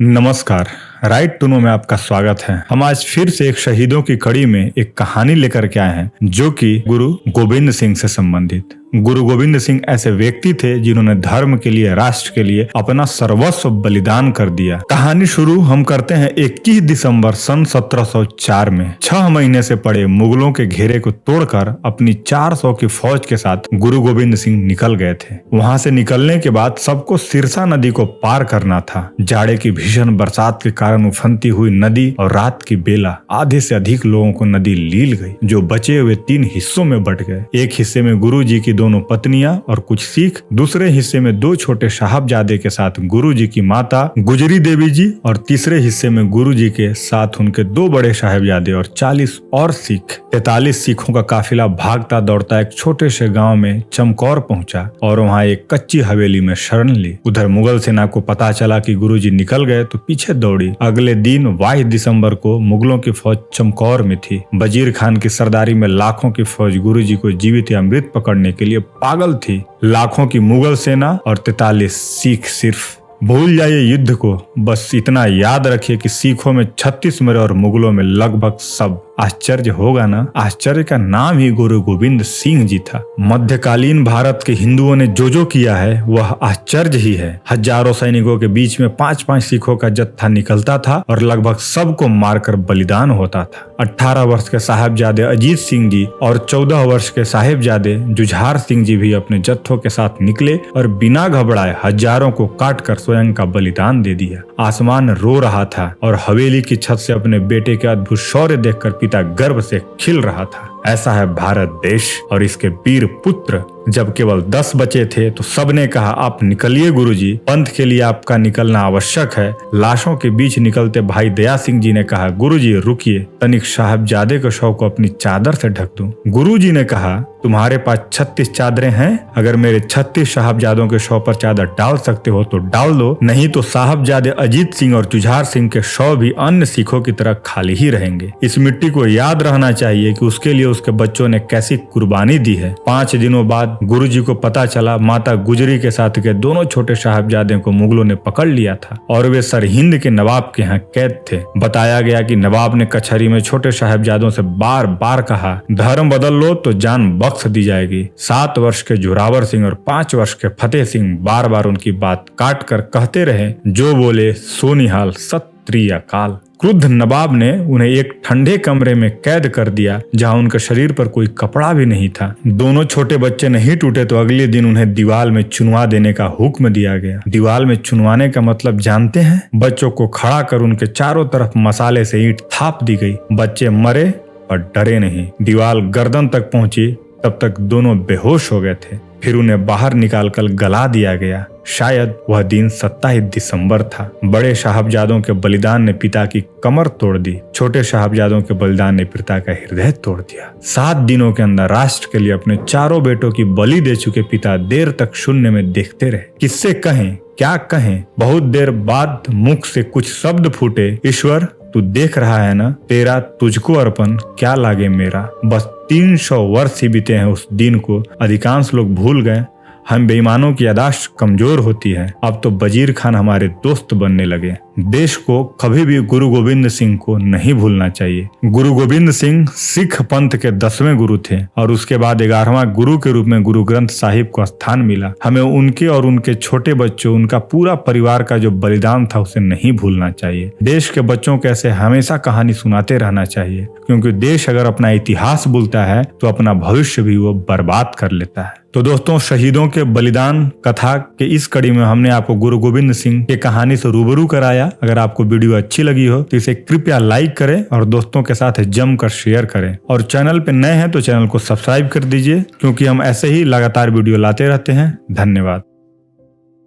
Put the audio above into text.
नमस्कार। Right to know में आपका स्वागत है। हम आज फिर से एक शहीदों की कड़ी में एक कहानी लेकर के आए हैं जो कि गुरु गोविंद सिंह से संबंधित। गुरु गोविंद सिंह ऐसे व्यक्ति थे जिन्होंने धर्म के लिए, राष्ट्र के लिए अपना सर्वस्व बलिदान कर दिया। कहानी शुरू हम करते हैं 21 दिसंबर सन 1704 में। 6 महीने से पड़े मुगलों के घेरे को तोड़कर अपनी 400 की फौज के साथ गुरु गोविंद सिंह निकल गए थे। वहां से निकलने के बाद सबको सिरसा नदी को पार करना था। जाड़े की भीषण बरसात के कारण उफनती हुई नदी और रात की बेला आधे से अधिक लोगों को नदी लील गई, जो बचे हुए 3 हिस्सों में बट गए। एक हिस्से में गुरु जी की दोनों पत्नियां और कुछ सिख, दूसरे हिस्से में 2 छोटे साहबजादे के साथ गुरु जी की माता गुजरी देवी जी और तीसरे हिस्से में गुरु जी के साथ उनके 2 बड़े साहबजादे और 40 और सिख। 43 सिखों का काफिला भागता दौड़ता एक छोटे से गांव में चमकौर पहुंचा और वहां एक कच्ची हवेली में शरण ली। उधर मुगल सेना को पता चला कि गुरु जी निकल गए तो पीछे दौड़ी। अगले दिन 22 दिसंबर को मुगलों की फौज चमकौर में थी। वजीर खान की सरदारी में लाखों की फौज गुरु जी को जीवित या मृत पकड़ने के लिए पागल थी। लाखों की मुगल सेना और 43 सिख। सिर्फ भूल जाइए युद्ध को, बस इतना याद रखिए कि सिखों में 36 मरे और मुगलों में लगभग सब। आश्चर्य होगा ना, आश्चर्य का नाम ही गुरु गोविंद सिंह जी था। मध्यकालीन भारत के हिंदुओं ने जो किया है वह आश्चर्य ही है। हजारों सैनिकों के बीच में 5-5 सिखों का जत्था निकलता था और लगभग सबको मारकर बलिदान होता था। 18 वर्ष के साहिबजादे अजीत सिंह जी और 14 वर्ष के साहिबजादे जुझार सिंह जी भी अपने जत्थों के साथ निकले और बिना घबराए हजारों को काटकर स्वयं का बलिदान दे दिया। आसमान रो रहा था और हवेली की छत से अपने बेटे के अद्भुत शौर्य देखकर पिता गर्व से खिल रहा था। ऐसा है भारत देश और इसके वीर पुत्र। जब केवल 10 बचे थे तो सबने कहा, आप निकलिए गुरुजी, पंथ के लिए आपका निकलना आवश्यक है। लाशों के बीच निकलते भाई दया सिंह जी ने कहा, गुरुजी रुकिए, तनिक साहबजादे के शव को अपनी चादर से ढक दूं। गुरुजी ने कहा, तुम्हारे पास 36 चादरें हैं, अगर मेरे 36 साहबजादों के शव पर चादर डाल सकते हो तो डाल दो, नहीं तो साहबजादे अजीत सिंह और जुझार सिंह के शव भी अन्य सिखों की तरह खाली ही रहेंगे। इस मिट्टी को याद रहना चाहिए कि उसके लिए उसके बच्चों ने कैसी कुर्बानी दी है। 5 दिनों बाद गुरुजी को पता चला माता गुजरी के साथ के दोनों छोटे साहबजादे को मुगलों ने पकड़ लिया था और वे सरहिंद के नवाब के यहाँ कैद थे। बताया गया कि नवाब ने कचहरी में छोटे साहबजादों से बार बार कहा, धर्म बदल लो तो जान बख्श दी जाएगी। 7 वर्ष के जोरावर सिंह और 5 वर्ष के फतेह सिंह बार बार उनकी बात काट कर कहते रहे, जो बोले सो निहाल, सत श्री अकाल। क्रुद्ध नवाब ने उन्हें एक ठंडे कमरे में कैद कर दिया जहां उनके शरीर पर कोई कपड़ा भी नहीं था। दोनों छोटे बच्चे नहीं टूटे तो अगले दिन उन्हें दीवार में चुनवा देने का हुक्म दिया गया। दीवार में चुनवाने का मतलब जानते हैं? बच्चों को खड़ा कर उनके चारों तरफ मसाले से ईंट थाप दी गई। बच्चे मरे और डरे नहीं। दीवार गर्दन तक पहुंची, तब तक दोनों बेहोश हो गए थे। फिर उन्हें बाहर निकालकर गला दिया गया। शायद वह दिन 27 दिसंबर था। बड़े साहबजादों के बलिदान ने पिता की कमर तोड़ दी, छोटे साहबजादों के बलिदान ने पिता का हृदय तोड़ दिया। 7 दिनों के अंदर राष्ट्र के लिए अपने चारों बेटों की बलि दे चुके पिता देर तक शून्य में देखते रहे। किससे कहें, क्या कहें? बहुत देर बाद मुख से कुछ शब्द फूटे, ईश्वर तू देख रहा है ना, तेरा तुझको अर्पण क्या लागे मेरा। बस 300 वर्ष ही बीते हैं उस दिन को। अधिकांश लोग भूल गए। हम बेईमानों की याददाश्त कमजोर होती है। अब तो वजीर खान हमारे दोस्त बनने लगे। देश को कभी भी गुरु गोविंद सिंह को नहीं भूलना चाहिए। गुरु गोविंद सिंह सिख पंथ के 10वें गुरु थे और उसके बाद 11वां गुरु के रूप में गुरु ग्रंथ साहिब को स्थान मिला। हमें उनके और उनके छोटे बच्चों, उनका पूरा परिवार का जो बलिदान था उसे नहीं भूलना चाहिए। देश के बच्चों को ऐसे हमेशा कहानी सुनाते रहना चाहिए, क्योंकि देश अगर अपना इतिहास भूलता है तो अपना भविष्य भी वो बर्बाद कर लेता है। तो दोस्तों, शहीदों के बलिदान कथा के इस कड़ी में हमने आपको गुरु गोविंद सिंह की कहानी से रूबरू कराया। अगर आपको वीडियो अच्छी लगी हो तो इसे कृपया लाइक करें और दोस्तों के साथ जमकर शेयर करें। और चैनल पे नए हैं तो चैनल को सब्सक्राइब कर दीजिए, क्योंकि हम ऐसे ही लगातार वीडियो लाते रहते हैं। धन्यवाद।